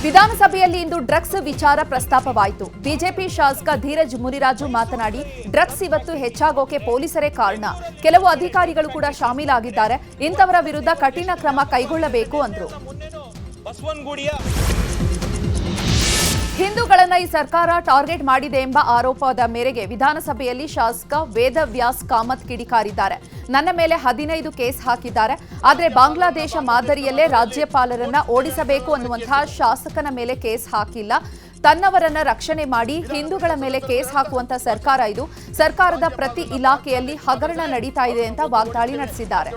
ವಿಧಾನಸಭೆಯಲ್ಲಿ ಇಂದು ಡ್ರಗ್ಸ್ ವಿಚಾರ ಪ್ರಸ್ತಾಪವಾಯಿತು. ಬಿಜೆಪಿ ಶಾಸಕ ಧೀರಜ್ ಮುನಿರಾಜು ಮಾತನಾಡಿ, ಡ್ರಗ್ಸ್ ಇವತ್ತು ಹೆಚ್ಚಾಗೋಕೆ ಪೊಲೀಸರೇ ಕಾರಣ. ಕೆಲವು ಅಧಿಕಾರಿಗಳು ಕೂಡ ಶಾಮೀಲಾಗಿದ್ದಾರೆ. ಇಂಥವರ ವಿರುದ್ಧ ಕಠಿಣ ಕ್ರಮ ಕೈಗೊಳ್ಳಬೇಕು ಅಂದ್ರು. ಹಿಂದೂಗಳನ್ನ ಈ ಸರ್ಕಾರ ಟಾರ್ಗೆಟ್ ಮಾಡಿದೆ ಎಂಬ ಆರೋಪದ ಮೇರೆಗೆ ವಿಧಾನಸಭೆಯಲ್ಲಿ ಶಾಸಕ ವೇದವ್ಯಾಸ್ ಕಾಮತ್ ಕಿಡಿಕಾರಿದ್ದಾರೆ. ನನ್ನ ಮೇಲೆ 15 ಕೇಸ್ ಹಾಕಿದ್ದಾರೆ. ಆದರೆ ಬಾಂಗ್ಲಾದೇಶ ಮಾದರಿಯಲ್ಲೇ ರಾಜ್ಯಪಾಲರನ್ನ ಓಡಿಸಬೇಕು ಅನ್ನುವಂತಹ ಶಾಸಕನ ಮೇಲೆ ಕೇಸ್ ಹಾಕಿಲ್ಲ. ತನ್ನವರನ್ನ ರಕ್ಷಣೆ ಮಾಡಿ ಹಿಂದೂಗಳ ಮೇಲೆ ಕೇಸ್ ಹಾಕುವಂತ ಸರ್ಕಾರ ಇದು. ಸರ್ಕಾರದ ಪ್ರತಿ ಇಲಾಖೆಯಲ್ಲಿ ಹಗರಣ ನಡೀತಾ ಇದೆ ಅಂತ ವಾಗ್ದಾಳಿ ನಡೆಸಿದ್ದಾರೆ.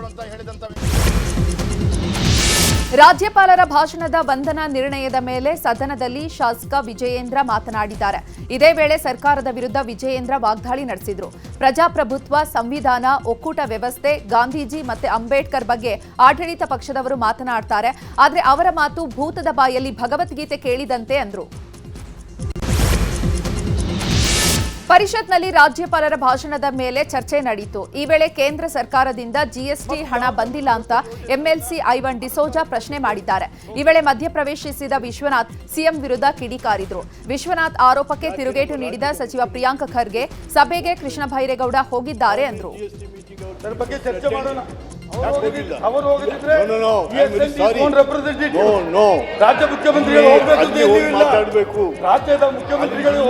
ರಾಜ್ಯಪಾಲರ ಭಾಷಣದ ವಂದನಾ ನಿರ್ಣಯದ ಮೇಲೆ ಸದನದಲ್ಲಿ ಶಾಸಕ ವಿಜಯೇಂದ್ರ ಮಾತನಾಡಿದ್ದಾರೆ. ಇದೇ ವೇಳೆ ಸರ್ಕಾರದ ವಿರುದ್ಧ ವಿಜಯೇಂದ್ರ ವಾಗ್ದಾಳಿ ನಡೆಸಿದ್ರು. ಪ್ರಜಾಪ್ರಭುತ್ವ, ಸಂವಿಧಾನ, ಒಕ್ಕೂಟ ವ್ಯವಸ್ಥೆ, ಗಾಂಧೀಜಿ ಮತ್ತೆ ಅಂಬೇಡ್ಕರ್ ಬಗ್ಗೆ ಆಡಳಿತ ಪಕ್ಷದವರು ಮಾತನಾಡ್ತಾರೆ. ಆದರೆ ಅವರ ಮಾತು ಭೂತದ ಬಾಯಲ್ಲಿ ಭಗವದ್ಗೀತೆ ಕೇಳಿದಂತೆ ಅಂದ್ರು. ಪರಿಷತ್ನಲ್ಲಿ ರಾಜ್ಯಪಾಲರ ಭಾಷಣದ ಮೇಲೆ ಚರ್ಚೆ ನಡೆಯಿತು. ಈ ವೇಳೆ ಕೇಂದ್ರ ಸರ್ಕಾರದಿಂದ ಜಿಎಸ್ಟಿ ಹಣ ಬಂದಿಲ್ಲ ಅಂತ ಎಂಎಲ್ಸಿ ಐವನ್ ಡಿಸೋಜಾ ಪ್ರಶ್ನೆ ಮಾಡಿದ್ದಾರೆ. ಈ ವೇಳೆ ಮಧ್ಯಪ್ರವೇಶಿಸಿದ ವಿಶ್ವನಾಥ್ ಸಿಎಂ ವಿರುದ್ಧ ಕಿಡಿಕಾರಿದ್ರು. ವಿಶ್ವನಾಥ್ ಆರೋಪಕ್ಕೆ ತಿರುಗೇಟು ನೀಡಿದ ಸಚಿವ ಪ್ರಿಯಾಂಕ್ ಖರ್ಗೆ ಸಭೆಗೆ ಕೃಷ್ಣ ಬೈರೇಗೌಡ ಹೋಗಿದ್ದಾರೆ ಎಂದರು. ರಾಜ್ಯ ಮುಖ್ಯಮಂತ್ರಿಗಳು ರಾಜ್ಯದ ಮುಖ್ಯಮಂತ್ರಿಗಳು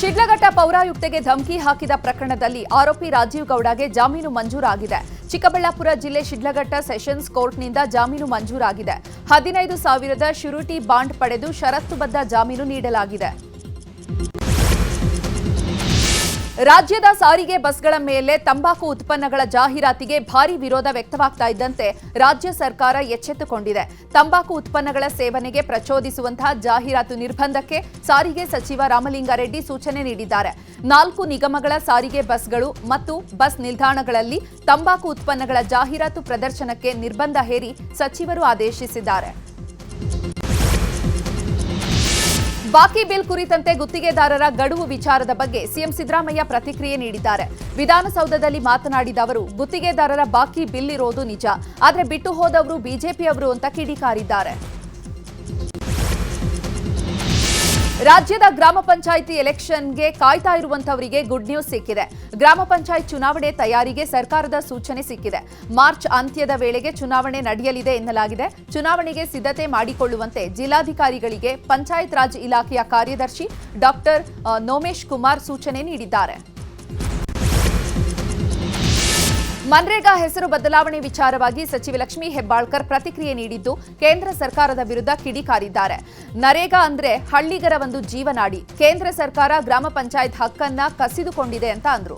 ಶಿಡ್ಲಘಟ್ಟ ಪೌರಾಯುಕ್ತೆಗೆ ಧಮಕಿ ಹಾಕಿದ ಪ್ರಕರಣದಲ್ಲಿ ಆರೋಪಿ ರಾಜೀವ್ ಗೌಡಗೆ ಜಾಮೀನು ಮಂಜೂರಾಗಿದೆ. ಚಿಕ್ಕಬಳ್ಳಾಪುರ ಜಿಲ್ಲೆ ಶಿಡ್ಲಘಟ್ಟ ಸೆಷನ್ಸ್ ಕೋರ್ಟ್ನಿಂದ ಜಾಮೀನು ಮಂಜೂರಾಗಿದೆ. 15,000 ಶ್ಯೂರಿಟಿ ಬಾಂಡ್ ಪಡೆದು ಷರತ್ತುಬದ್ಧ ಜಾಮೀನು ನೀಡಲಾಗಿದೆ. ರಾಜ್ಯದ ಸಾರಿಗೆ ಬಸ್ಗಳ ಮೇಲೆ ತಂಬಾಕು ಉತ್ಪನ್ನಗಳ ಜಾಹೀರಾತಿಗೆ ಭಾರೀ ವಿರೋಧ ವ್ಯಕ್ತವಾಗ್ತಾ ಇದ್ದಂತೆ ರಾಜ್ಯ ಸರ್ಕಾರ ಎಚ್ಚೆತ್ತುಕೊಂಡಿದೆ. ತಂಬಾಕು ಉತ್ಪನ್ನಗಳ ಸೇವನೆಗೆ ಪ್ರಚೋದಿಸುವಂತಹ ಜಾಹೀರಾತು ನಿರ್ಬಂಧಕ್ಕೆ ಸಾರಿಗೆ ಸಚಿವ ರಾಮಲಿಂಗಾರೆಡ್ಡಿ ಸೂಚನೆ ನೀಡಿದ್ದಾರೆ. 4 ನಿಗಮಗಳ ಸಾರಿಗೆ ಬಸ್ಗಳು ಮತ್ತು ಬಸ್ ನಿಲ್ದಾಣಗಳಲ್ಲಿ ತಂಬಾಕು ಉತ್ಪನ್ನಗಳ ಜಾಹೀರಾತು ಪ್ರದರ್ಶನಕ್ಕೆ ನಿರ್ಬಂಧ ಹೇರಿ ಸಚಿವರು ಆದೇಶಿಸಿದ್ದಾರೆ. ಬಾಕಿ ಬಿಲ್ ಕುರಿತಂತೆ ಗುತ್ತಿಗೆದಾರರ ಗಡುವು ವಿಚಾರದ ಬಗ್ಗೆ ಸಿಎಂ ಸಿದ್ದರಾಮಯ್ಯ ಪ್ರತಿಕ್ರಿಯೆ ನೀಡಿದ್ದಾರೆ. ವಿಧಾನಸೌಧದಲ್ಲಿ ಮಾತನಾಡಿದ ಅವರು, ಗುತ್ತಿಗೆದಾರರ ಬಾಕಿ ಬಿಲ್ ಇರೋದು ನಿಜ, ಆದರೆ ಬಿಟ್ಟು ಹೋದವರು ಬಿಜೆಪಿಯವರು ಅಂತ ಕಿಡಿಕಾರಿದ್ದಾರೆ. ರಾಜ್ಯದ ಗ್ರಾಮ ಪಂಚಾಯಿತಿ ಎಲೆಕ್ಷನ್ಗೆ ಕಾಯ್ತಾ ಇರುವಂತವರಿಗೆ ಗುಡ್ ನ್ಯೂಸ್ ಸಿಕ್ಕಿದೆ. ಗ್ರಾಮ ಪಂಚಾಯತ್ ಚುನಾವಣೆ ತಯಾರಿಗೆ ಸರ್ಕಾರದ ಸೂಚನೆ ಸಿಕ್ಕಿದೆ. ಮಾರ್ಚ್ ಅಂತ್ಯದ ವೇಳೆಗೆ ಚುನಾವಣೆ ನಡೆಯಲಿದೆ ಎನ್ನಲಾಗಿದೆ. ಚುನಾವಣೆಗೆ ಸಿದ್ಧತೆ ಮಾಡಿಕೊಳ್ಳುವಂತೆ ಜಿಲ್ಲಾಧಿಕಾರಿಗಳಿಗೆ ಪಂಚಾಯತ್ ರಾಜ್ ಇಲಾಖೆಯ ಕಾರ್ಯದರ್ಶಿ ಡಾಕ್ಟರ್ ನೋಮೇಶ್ ಕುಮಾರ್ ಸೂಚನೆ ನೀಡಿದ್ದಾರೆ. ಮನ್ರೇಗಾ ಹೆಸರು ಬದಲಾವಣೆ ವಿಚಾರವಾಗಿ ಸಚಿವೆ ಲಕ್ಷ್ಮೀ ಹೆಬ್ಬಾಳ್ಕರ್ ಪ್ರತಿಕ್ರಿಯೆ ನೀಡಿದ್ದು, ಕೇಂದ್ರ ಸರ್ಕಾರದ ವಿರುದ್ಧ ಕಿಡಿಕಾರಿದ್ದಾರೆ. ನರೇಗಾ ಅಂದ್ರೆ ಹಳ್ಳಿಗರ ಒಂದು ಜೀವನಾಡಿ. ಕೇಂದ್ರ ಸರ್ಕಾರ ಗ್ರಾಮ ಪಂಚಾಯತ್ ಹಕ್ಕನ್ನ ಕಸಿದುಕೊಂಡಿದೆ ಅಂತ ಅಂದ್ರು.